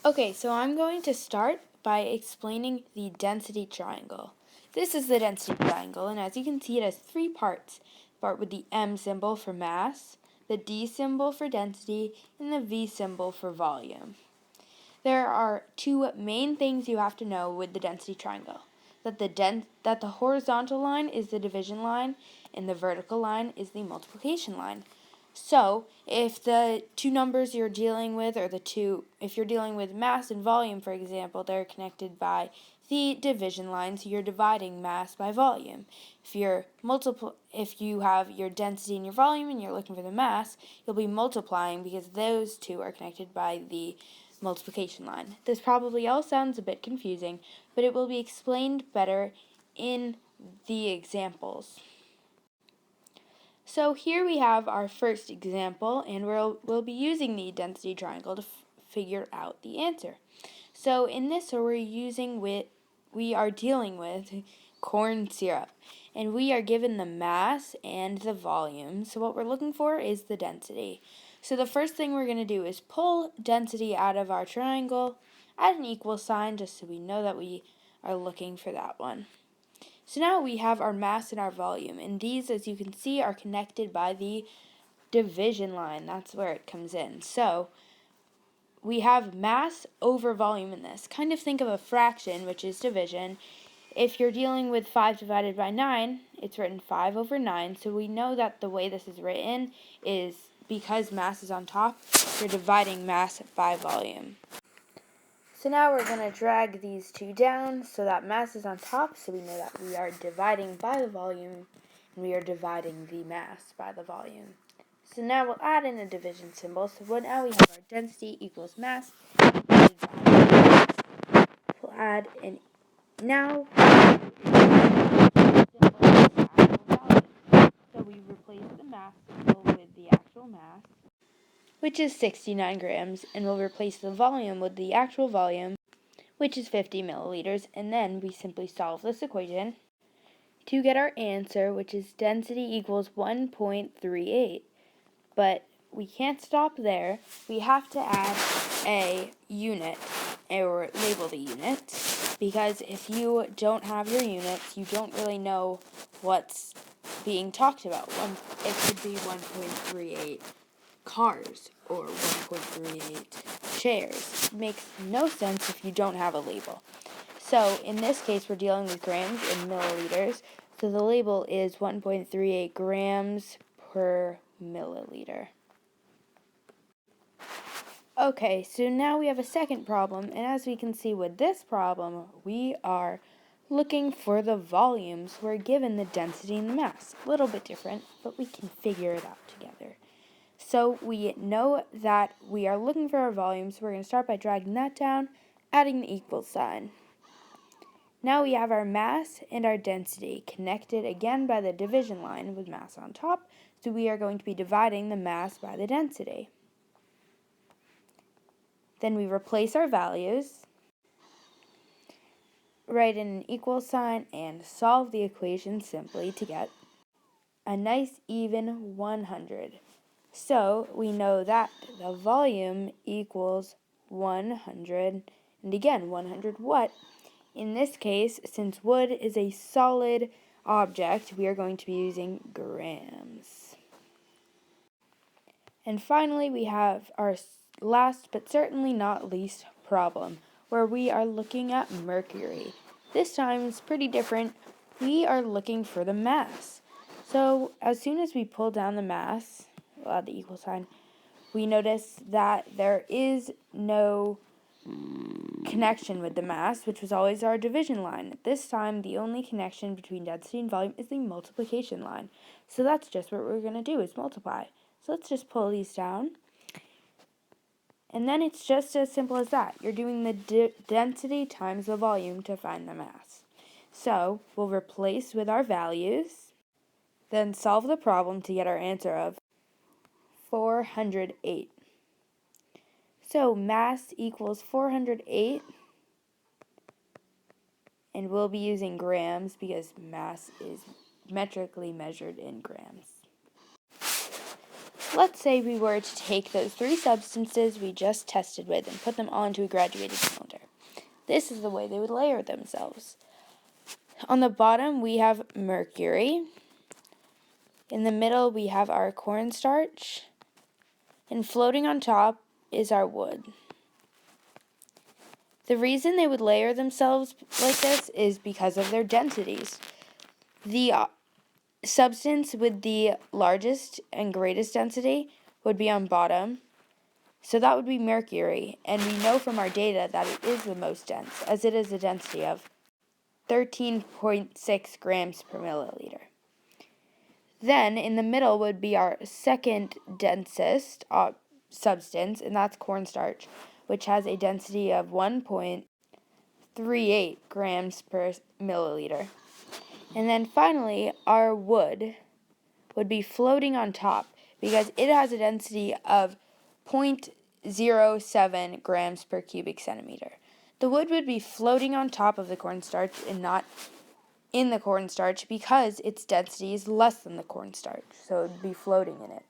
Okay, so I'm going to start by explaining the density triangle. This is the density triangle, and as you can see, it has three parts. Part with the M symbol for mass, the D symbol for density, and the V symbol for volume. There are two main things you have to know with the density triangle. That the horizontal line is the division line, and the vertical line is the multiplication line. So, if the two numbers you're dealing with, if you're dealing with mass and volume, for example, they're connected by the division line, so you're dividing mass by volume. If you have your density and your volume and you're looking for the mass, you'll be multiplying because those two are connected by the multiplication line. This probably all sounds a bit confusing, but it will be explained better in the examples. So here we have our first example, and we'll be using the density triangle to figure out the answer. So in this, we are dealing with corn syrup, and we are given the mass and the volume. So what we're looking for is the density. So the first thing we're going to do is pull density out of our triangle, add an equal sign just so we know that we are looking for that one. So now we have our mass and our volume, and these, as you can see, are connected by the division line. That's where it comes in. So we have mass over volume in this. Kind of think of a fraction, which is division. If you're dealing with 5 divided by 9, it's written 5 over 9. So we know that the way this is written is because mass is on top, you're dividing mass by volume. So now we're going to drag these two down so that mass is on top, so we know that we are dividing by the volume, and we are dividing the mass by the volume. So now we'll add in a division symbol. So now we have our density equals mass. We'll add in now. So we replace the mass symbol with the actual mass, which is 69 grams, and we'll replace the volume with the actual volume, which is 50 milliliters, and then we simply solve this equation to get our answer, which is density equals 1.38. But we can't stop there. We have to add a unit, or label the unit, because if you don't have your units, you don't really know what's being talked about. It could be 1.38 cars or 1.38 chairs. It makes no sense if you don't have a label. So in this case, we're dealing with grams and milliliters. So the label is 1.38 grams per milliliter. Okay, so now we have a second problem, and as we can see with this problem, we are looking for the volumes. We're given the density and the mass. A little bit different, but we can figure it out together. So we know that we are looking for our volume, so we're going to start by dragging that down, adding the equal sign. Now we have our mass and our density connected again by the division line with mass on top, so we are going to be dividing the mass by the density. Then we replace our values, write in an equal sign, and solve the equation simply to get a nice even 100. So we know that the volume equals 100, and again, 100 what? In this case, since wood is a solid object, we are going to be using grams. And finally, we have our last but certainly not least problem, where we are looking at mercury. This time it's pretty different. We are looking for the mass. So as soon as we pull down the mass, we'll add the equal sign, we notice that there is no connection with the mass, which was always our division line. This time, the only connection between density and volume is the multiplication line. So that's just what we're going to do, is multiply. So let's just pull these down. And then it's just as simple as that. You're doing the density times the volume to find the mass. So we'll replace with our values, then solve the problem to get our answer of 408. So mass equals 408, and we'll be using grams because mass is metrically measured in grams. let's say we were to take those three substances we just tested with and put them all into a graduated cylinder. This is the way they would layer themselves. On the bottom, we have mercury. In the middle, we have our cornstarch. And floating on top is our wood. The reason they would layer themselves like this is because of their densities. The substance with the largest and greatest density would be on bottom. So that would be mercury, and we know from our data that it is the most dense, as it is a density of 13.6 grams per milliliter. Then, in the middle would be our second densest substance, and that's cornstarch, which has a density of 1.38 grams per milliliter. And then finally, our wood would be floating on top, because it has a density of 0.07 grams per cubic centimeter. The wood would be floating on top of the cornstarch and not in the cornstarch because its density is less than the cornstarch, so it would be floating in it.